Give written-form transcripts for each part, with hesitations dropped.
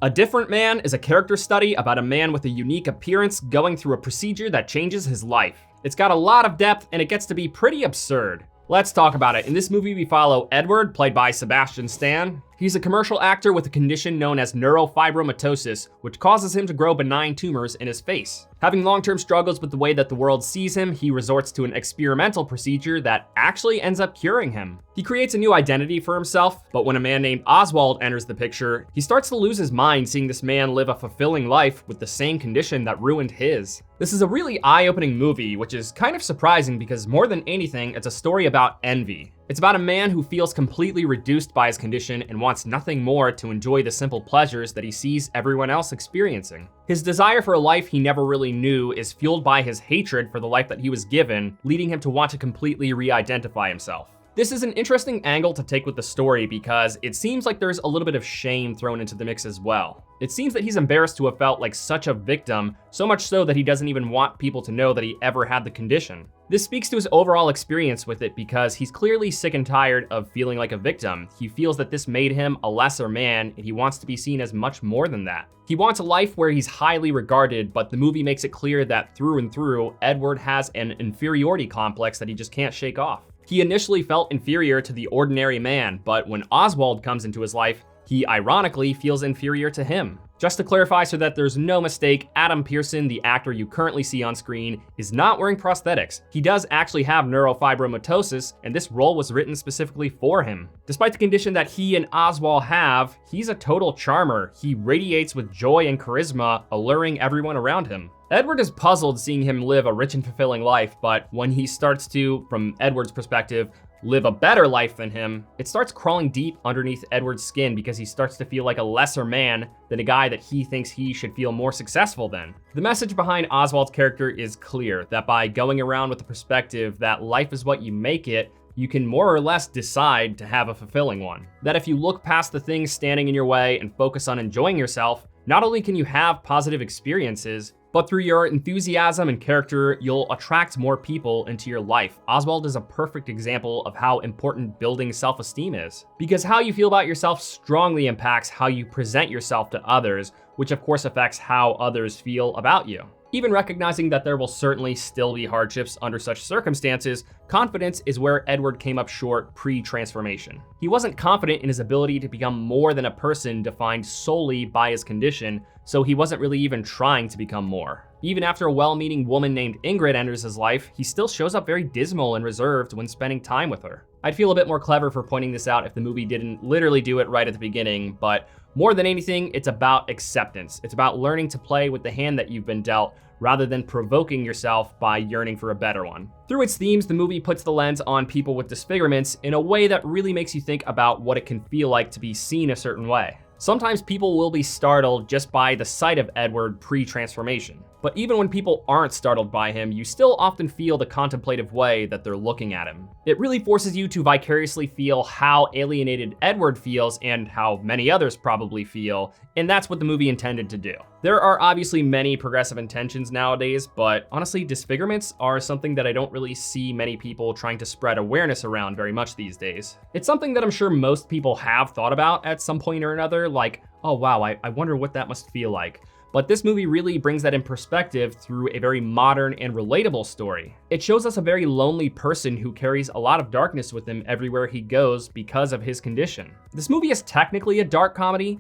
A Different Man is a character study about a man with a unique appearance going through a procedure that changes his life. It's got a lot of depth and it gets to be pretty absurd. Let's talk about it. In this movie, we follow Edward, played by Sebastian Stan. He's a commercial actor with a condition known as neurofibromatosis, which causes him to grow benign tumors in his face. Having long-term struggles with the way that the world sees him, he resorts to an experimental procedure that actually ends up curing him. He creates a new identity for himself, but when a man named Oswald enters the picture, he starts to lose his mind seeing this man live a fulfilling life with the same condition that ruined his. This is a really eye-opening movie, which is kind of surprising because more than anything, it's a story about envy. It's about a man who feels completely reduced by his condition and wants nothing more to enjoy the simple pleasures that he sees everyone else experiencing. His desire for a life he never really knew is fueled by his hatred for the life that he was given, leading him to want to completely re-identify himself. This is an interesting angle to take with the story because it seems like there's a little bit of shame thrown into the mix as well. It seems that he's embarrassed to have felt like such a victim, so much so that he doesn't even want people to know that he ever had the condition. This speaks to his overall experience with it because he's clearly sick and tired of feeling like a victim. He feels that this made him a lesser man and he wants to be seen as much more than that. He wants a life where he's highly regarded, but the movie makes it clear that through and through, Edward has an inferiority complex that he just can't shake off. He initially felt inferior to the ordinary man, but when Oswald comes into his life, he ironically feels inferior to him. Just to clarify so that there's no mistake, Adam Pearson, the actor you currently see on screen, is not wearing prosthetics. He does actually have neurofibromatosis, and this role was written specifically for him. Despite the condition that he and Oswald have, he's a total charmer. He radiates with joy and charisma, alluring everyone around him. Edward is puzzled seeing him live a rich and fulfilling life, but when he starts to, from Edward's perspective, live a better life than him, it starts crawling deep underneath Edward's skin because he starts to feel like a lesser man than a guy that he thinks he should feel more successful than. The message behind Oswald's character is clear, that by going around with the perspective that life is what you make it, you can more or less decide to have a fulfilling one. That if you look past the things standing in your way and focus on enjoying yourself, not only can you have positive experiences, but through your enthusiasm and character, you'll attract more people into your life. Oswald is a perfect example of how important building self-esteem is. Because how you feel about yourself strongly impacts how you present yourself to others, which of course affects how others feel about you. Even recognizing that there will certainly still be hardships under such circumstances, confidence is where Edward came up short pre-transformation. He wasn't confident in his ability to become more than a person defined solely by his condition, so he wasn't really even trying to become more. Even after a well-meaning woman named Ingrid enters his life, he still shows up very dismal and reserved when spending time with her. I'd feel a bit more clever for pointing this out if the movie didn't literally do it right at the beginning, but more than anything, it's about acceptance. It's about learning to play with the hand that you've been dealt, rather than provoking yourself by yearning for a better one. Through its themes, the movie puts the lens on people with disfigurements in a way that really makes you think about what it can feel like to be seen a certain way. Sometimes people will be startled just by the sight of Edward pre-transformation. But even when people aren't startled by him, you still often feel the contemplative way that they're looking at him. It really forces you to vicariously feel how alienated Edward feels and how many others probably feel, and that's what the movie intended to do. There are obviously many progressive intentions nowadays, but honestly, disfigurements are something that I don't really see many people trying to spread awareness around very much these days. It's something that I'm sure most people have thought about at some point or another, like, oh wow, I wonder what that must feel like. But this movie really brings that in perspective through a very modern and relatable story. It shows us a very lonely person who carries a lot of darkness with him everywhere he goes because of his condition. This movie is technically a dark comedy.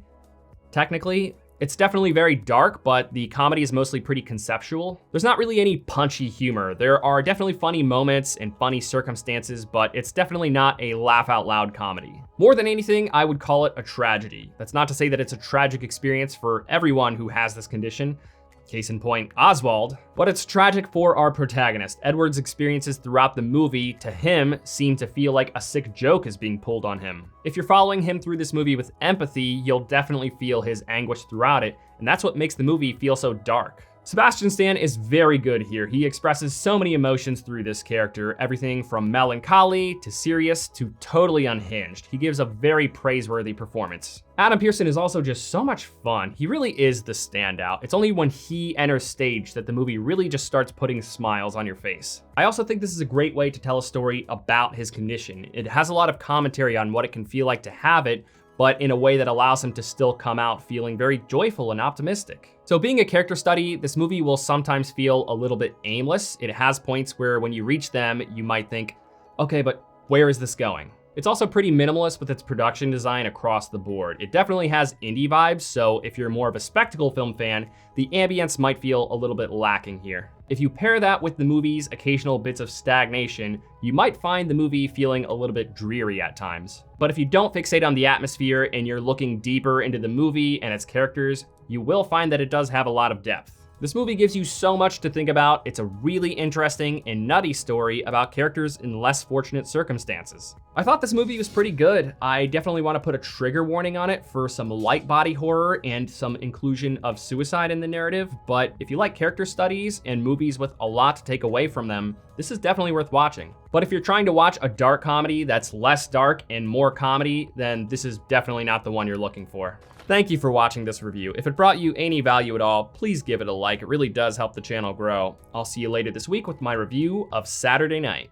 It's definitely very dark, but the comedy is mostly pretty conceptual. There's not really any punchy humor. There are definitely funny moments and funny circumstances, but it's definitely not a laugh out loud comedy. More than anything, I would call it a tragedy. That's not to say that it's a tragic experience for everyone who has this condition. Case in point, Oswald. But it's tragic for our protagonist. Edward's experiences throughout the movie, to him, seem to feel like a sick joke is being pulled on him. If you're following him through this movie with empathy, you'll definitely feel his anguish throughout it, and that's what makes the movie feel so dark. Sebastian Stan is very good here. He expresses so many emotions through this character, everything from melancholy to serious to totally unhinged. He gives a very praiseworthy performance. Adam Pearson is also just so much fun. He really is the standout. It's only when he enters stage that the movie really just starts putting smiles on your face. I also think this is a great way to tell a story about his condition. It has a lot of commentary on what it can feel like to have it, but in a way that allows him to still come out feeling very joyful and optimistic. So being a character study, this movie will sometimes feel a little bit aimless. It has points where when you reach them, you might think, okay, but where is this going? It's also pretty minimalist with its production design across the board. It definitely has indie vibes, so if you're more of a spectacle film fan, the ambience might feel a little bit lacking here. If you pair that with the movie's occasional bits of stagnation, you might find the movie feeling a little bit dreary at times. But if you don't fixate on the atmosphere and you're looking deeper into the movie and its characters, you will find that it does have a lot of depth. This movie gives you so much to think about. It's a really interesting and nutty story about characters in less fortunate circumstances. I thought this movie was pretty good. I definitely want to put a trigger warning on it for some light body horror and some inclusion of suicide in the narrative, but if you like character studies and movies with a lot to take away from them, this is definitely worth watching. But if you're trying to watch a dark comedy that's less dark and more comedy, then this is definitely not the one you're looking for. Thank you for watching this review. If it brought you any value at all, please give it a like. It really does help the channel grow. I'll see you later this week with my review of Saturday Night.